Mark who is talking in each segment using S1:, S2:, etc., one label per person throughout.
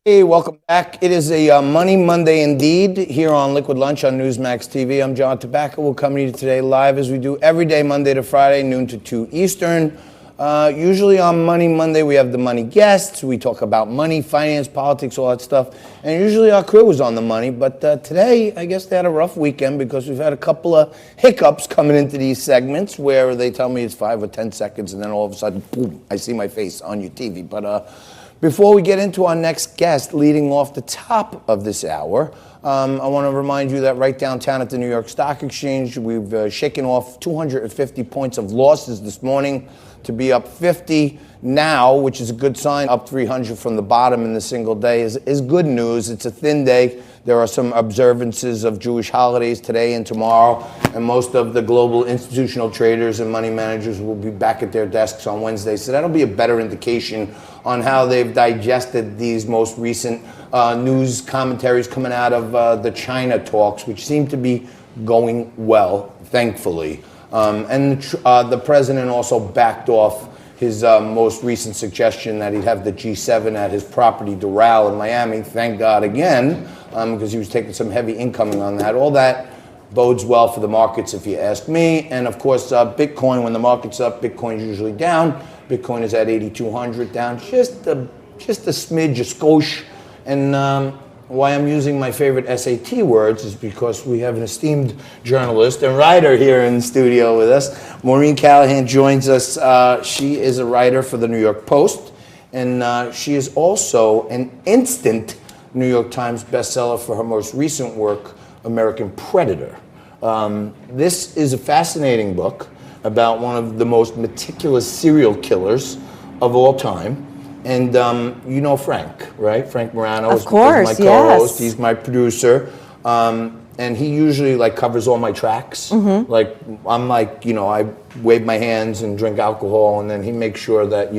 S1: Hey, welcome back. It is a Money Monday indeed here on Liquid Lunch on NEWSMAX TV. I'm John TABACCO. We'll come to you today live as we do every day, Monday to Friday, noon to 2 Eastern. Usually on Money Monday, we have the money guests. We talk about money, finance, politics, all that stuff. And usually our crew is on the money. But today, I guess they had a rough weekend because we've had a couple of hiccups coming into these segments where they tell me it's 5 or 10 seconds and then all of a sudden, boom, I see my face on your TV. But before we get into our next guest, leading off the top of this hour, I want to remind you that right downtown at the New York Stock Exchange, we've shaken off 250 points of losses this morning to be up 50 now, which is a good sign. Up 300 from the bottom in the single day is good news. It's a thin day. There are some observances of Jewish holidays today and tomorrow, and most of the global institutional traders and money managers will be back at their desks on Wednesday. So that'll be a better indication on how they've digested these most recent news commentaries coming out of the China talks, which seem to be going well, thankfully. And the president also backed off his most recent suggestion that he'd have the G7 at his property Doral in Miami. Thank God again, because he was taking some heavy incoming on that. All that bodes well for the markets, if you ask me. And of course, Bitcoin, when the market's up, Bitcoin's usually down. Bitcoin is at 8,200, down just a smidge, a skosh. And why I'm using my favorite SAT words is because we have an esteemed journalist and writer here in the studio with us. Maureen Callahan joins us. She is a writer for the New York Post, and she is also an instant New York Times bestseller for her most recent work, American Predator. This is a fascinating book about one of the most meticulous serial killers of all time. And you know Frank, right? Frank Morano is my co-host. Yes. He's my producer. And he usually covers all my tracks. Mm-hmm. I wave my hands and drink alcohol, and then he makes sure that,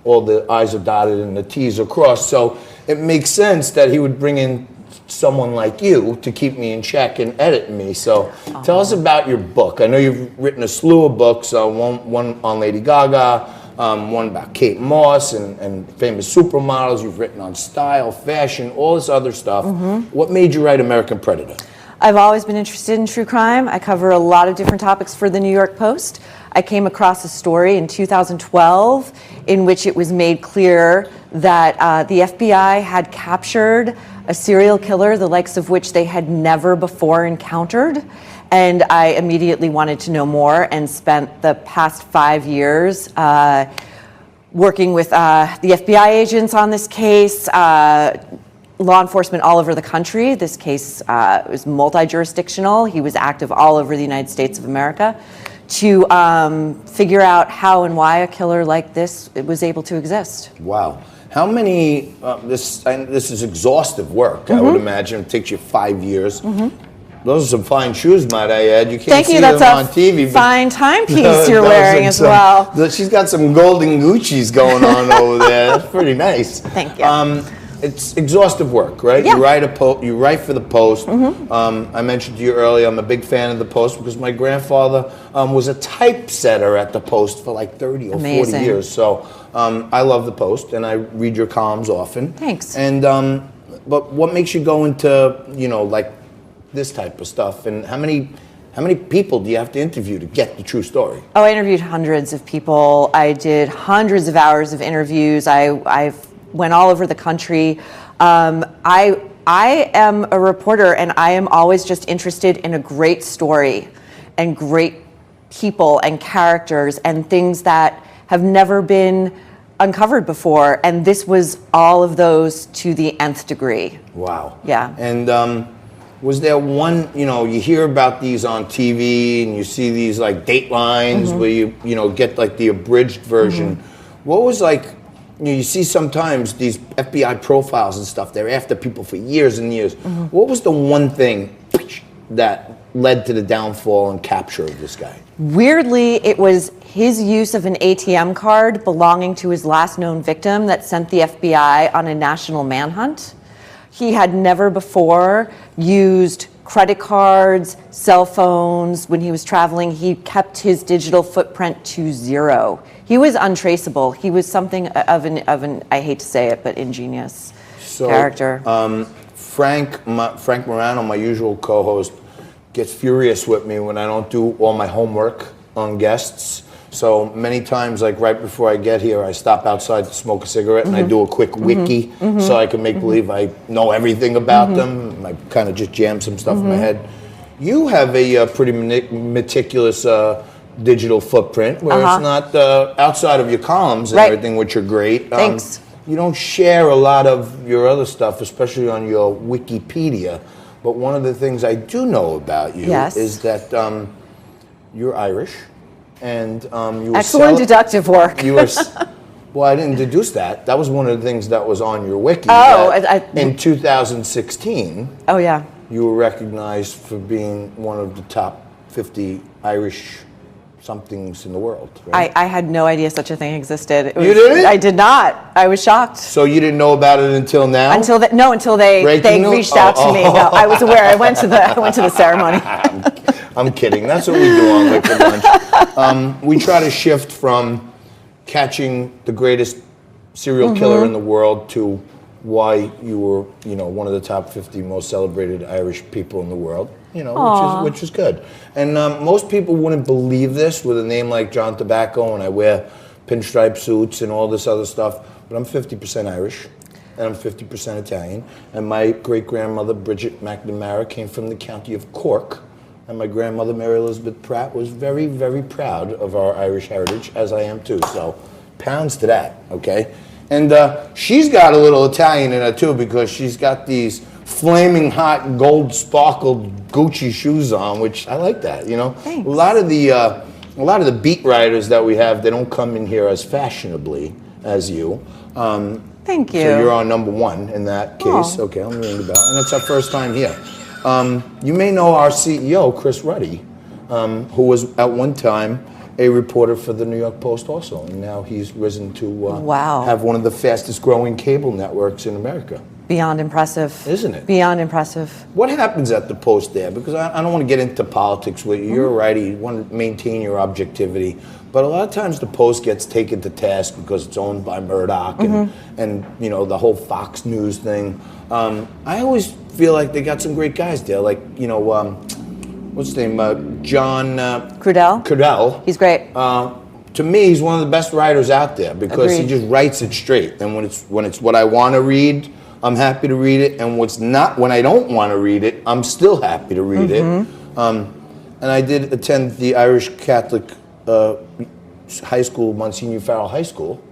S1: all the I's are dotted and the T's are crossed. So it makes sense that he would bring in someone like you to keep me in check and edit me. So tell us about your book. I know you've written a slew of books, one on Lady Gaga, one about Kate Moss and famous supermodels. You've written on style, fashion, all this other stuff. Mm-hmm. What made you write American Predator?
S2: I've always been interested in true crime. I cover a lot of different topics for the New York Post. I came across a story in 2012 in which it was made clear that the FBI had captured a serial killer, the likes of which they had never before encountered. And I immediately wanted to know more and spent the past 5 years working with the FBI agents on this case, law enforcement all over the country. This case was multi-jurisdictional. He was active all over the United States of America to figure out how and why a killer like this was able to exist.
S1: Wow. How many, this is exhaustive work, mm-hmm. I would imagine. It takes you 5 years. Mm-hmm. Those are some fine shoes, might I add. You can't see them on TV.
S2: Fine timepiece you're wearing as well.
S1: She's got some golden Gucci's going on over there. That's pretty nice.
S2: Thank you.
S1: It's exhaustive work, right?
S2: Yeah.
S1: You write for the Post. Mm-hmm. I mentioned to you earlier, I'm a big fan of the Post because my grandfather was a typesetter at the Post for 30 or 40 years. So I love the Post, and I read your columns often.
S2: Thanks.
S1: And but what makes you go into this type of stuff, and how many people do you have to interview to get the true story?
S2: Oh, I interviewed hundreds of people. I did hundreds of hours of interviews. I've went all over the country. I am a reporter, and I am always just interested in a great story and great people and characters and things that have never been uncovered before. And this was all of those to the nth degree.
S1: Wow.
S2: Yeah.
S1: And was there one, you hear about these on TV and you see these datelines mm-hmm. where you get the abridged version. Mm-hmm. What was you see sometimes these FBI profiles and stuff, they're after people for years and years. Mm-hmm. What was the one thing that led to the downfall and capture of this guy?
S2: Weirdly, it was his use of an ATM card belonging to his last known victim that sent the FBI on a national manhunt. He had never before used credit cards, cell phones. When he was traveling, he kept his digital footprint to zero. He was untraceable. He was something of an I hate to say it, but ingenious. character.
S1: Frank Morano, my usual co-host, gets furious with me when I don't do all my homework on guests. So many times, like right before I get here, I stop outside to smoke a cigarette and I do a quick wiki so I can make believe I know everything about them. I kind of just jam some stuff in my head. You have a pretty meticulous digital footprint where it's not outside of your columns and everything, which are great.
S2: Thanks.
S1: You don't share a lot of your other stuff, especially on your Wikipedia. But one of the things I do know about you is that you're Irish, and you were
S2: excellent deductive work.
S1: You were, well, I didn't deduce that. That was one of the things that was on your wiki.
S2: Oh,
S1: in 2016.
S2: Oh yeah.
S1: You were recognized for being one of the top 50 Irish somethings in the world, right?
S2: I had no idea such a thing existed.
S1: You didn't?
S2: I did not. I was shocked.
S1: So you didn't know about it until now?
S2: Until they reached out to me. No, I was aware. I went to the ceremony.
S1: I'm kidding. That's what we do on Liquid Lunch. We try to shift from catching the greatest serial killer in the world to why you were, one of the top 50 most celebrated Irish people in the world. Which is good. And most people wouldn't believe this with a name like John Tobacco, and I wear pinstripe suits and all this other stuff, but I'm 50% Irish, and I'm 50% Italian, and my great-grandmother, Bridget McNamara, came from the county of Cork, and my grandmother, Mary Elizabeth Pratt, was very, very proud of our Irish heritage, as I am too, so pounds to that, okay? And she's got a little Italian in her too, because she's got these flaming hot gold sparkled Gucci shoes on, which I like that.
S2: Thanks.
S1: A lot of the beat writers that we have, they don't come in here as fashionably as you.
S2: Thank you.
S1: So you're our number one in that case. Okay, I'm ringing the bell, and it's our first time here. You may know our CEO, Chris Ruddy, who was at one time a reporter for the New York Post also, and now he's risen to have one of the fastest growing cable networks in America.
S2: Beyond impressive.
S1: Isn't it?
S2: Beyond impressive.
S1: What happens at the Post there? Because I don't want to get into politics with you. You're a writer. You want to maintain your objectivity. But a lot of times the Post gets taken to task because it's owned by Murdoch and the whole Fox News thing. I always feel like they got some great guys there. Like, what's his name? John
S2: Crudell.
S1: Crudell.
S2: He's great.
S1: To me, he's one of the best writers out there because he just writes it straight. And when it's what I want to read, I'm happy to read it, and when I don't want to read it, I'm still happy to read it. And I did attend the Irish Catholic high school, Monsignor Farrell High School,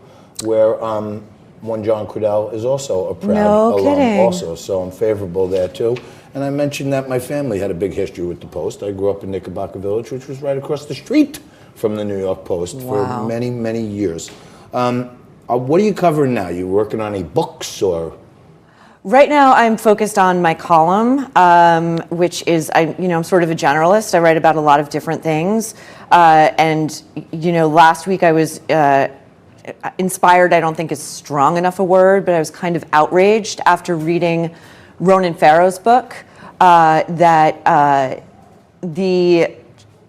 S1: where one John Crudell is also a proud alum also, so I'm favorable there too. And I mentioned that my family had a big history with the Post. I grew up in Knickerbocker Village, which was right across the street from the New York Post for many, many years. What are you covering now? You working on any books or?
S2: Right now, I'm focused on my column, which is, I'm sort of a generalist. I write about a lot of different things. And last week I was inspired, I don't think is strong enough a word, but I was kind of outraged after reading Ronan Farrow's book that the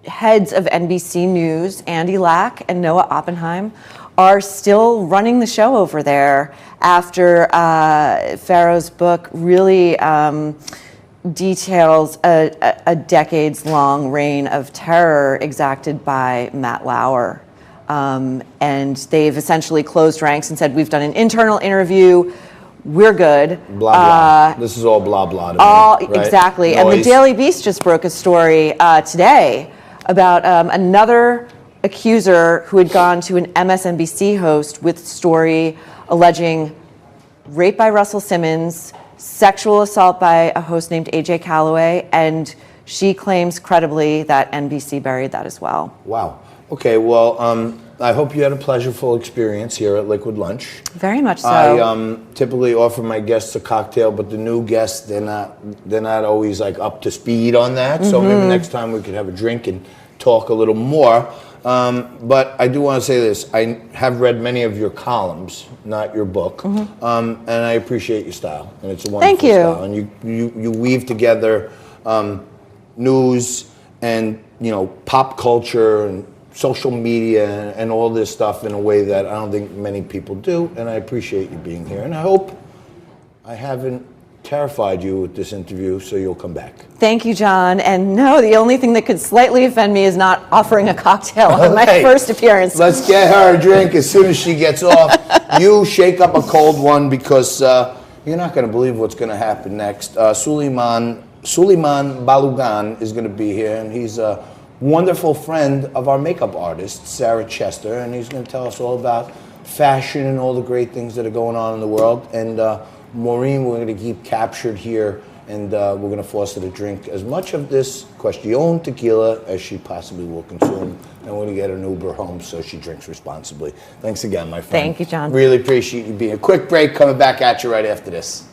S2: heads of NBC News, Andy Lack and Noah Oppenheim, are still running the show over there after Farrow's book really details a decades-long reign of terror exacted by Matt Lauer. And they've essentially closed ranks and said, we've done an internal interview, we're good.
S1: Blah, blah. This is all blah, blah to me, right?
S2: Exactly.
S1: Noise.
S2: And the Daily Beast just broke a story today about another accuser who had gone to an MSNBC host with story alleging rape by Russell Simmons, sexual assault by a host named AJ Calloway, and she claims credibly that NBC buried that as well.
S1: Wow. Okay, well, I hope you had a pleasurable experience here at Liquid Lunch.
S2: Very much so.
S1: I typically offer my guests a cocktail, but the new guests, they're not always like up to speed on that. So maybe next time we could have a drink and talk a little more. But I do want to say this. I have read many of your columns, not your book, and I appreciate your style. And it's a wonderful style. And you weave together news and pop culture and social media and all this stuff in a way that I don't think many people do. And I appreciate you being here. And I I haven't terrified you with this interview, so you'll come back.
S2: Thank you, John. And no, the only thing that could slightly offend me is not offering a cocktail on my first appearance.
S1: Let's get her a drink as soon as she gets off. You shake up a cold one because you're not going to believe what's going to happen next. Suleiman Balugan is going to be here, and he's a wonderful friend of our makeup artist, Sarah Chester, and he's going to tell us all about fashion and all the great things that are going on in the world. And Maureen, we're going to keep captured here, and we're going to force her to drink as much of this Question tequila as she possibly will consume, and we're going to get an Uber home so she drinks responsibly. Thanks again, my friend.
S2: Thank you, John.
S1: Really appreciate you being here. Quick break, coming back at you right after this.